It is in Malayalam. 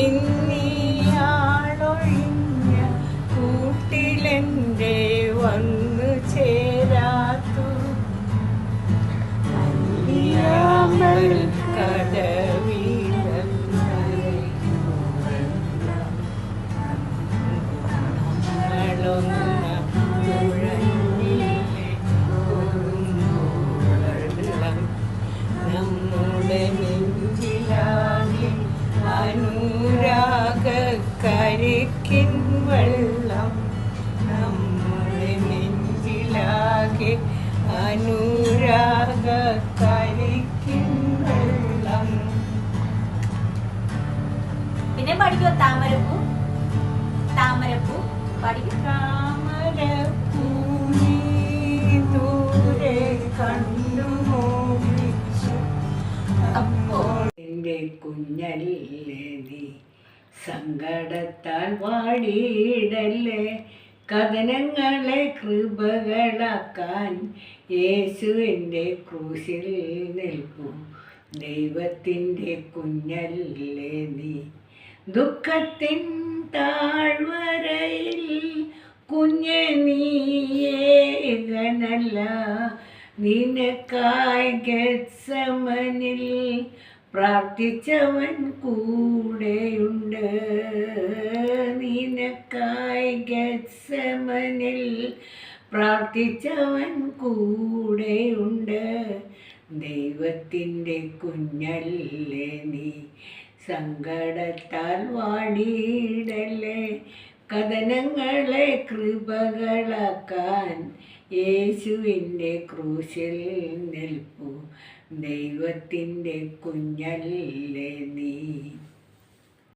ഇന്നിയാളൊഴിഞ്ഞ കൂട്ടിലെൻ്റെ വന്നു ചേരാത്തു അല്ലിയാമ്പൽ നമ്മുടെ നെഞ്ചിലാകെ അനുരാഗക്കരിക്കിൻ വെള്ളം നമ്മുടെ നെഞ്ചിലാകെ അനുരാഗക്കരിക്കിൻ വെള്ളം. പിന്നെ പഠിക്കോ താമരപ്പൂ താമരപ്പൂ പഠിക്കും. താമരപ്പൂ നീ ദൂരെ കണ്ടു മോഹിച്ചു അപ്പോൾ എൻ്റെ കുഞ്ഞല്ലേ നീ സങ്കടത്താൽ വാടിയിടല്ലേ കഥനങ്ങളെ കൃപകളാക്കാൻ യേശുവിൻ്റെ ക്രൂശിൽ നിൽപ്പു ദൈവത്തിൻ്റെ കുഞ്ഞല്ലേ നീ ദുഃഖത്തിൻ താഴ്വരയിൽ കുഞ്ഞെ നീയേകനല്ല നിനക്കായി ഗെത്സമനിൽ പ്രാർത്ഥിച്ചവൻ കൂടെയുണ്ട് നിനക്കായി ഗെത്സമനിൽ പ്രാർത്ഥിച്ചവൻ കൂടെയുണ്ട് ദൈവത്തിൻ്റെ കുഞ്ഞല്ലേ നീ സങ്കടത്താൽ വാടിയിടല്ലേ കഥനങ്ങളെ കൃപകളാക്കാൻ യേശുവിൻ്റെ ക്രൂശിൽ നിൽപ്പു ദൈവത്തിൻ്റെ കുഞ്ഞല്ലേ നീ.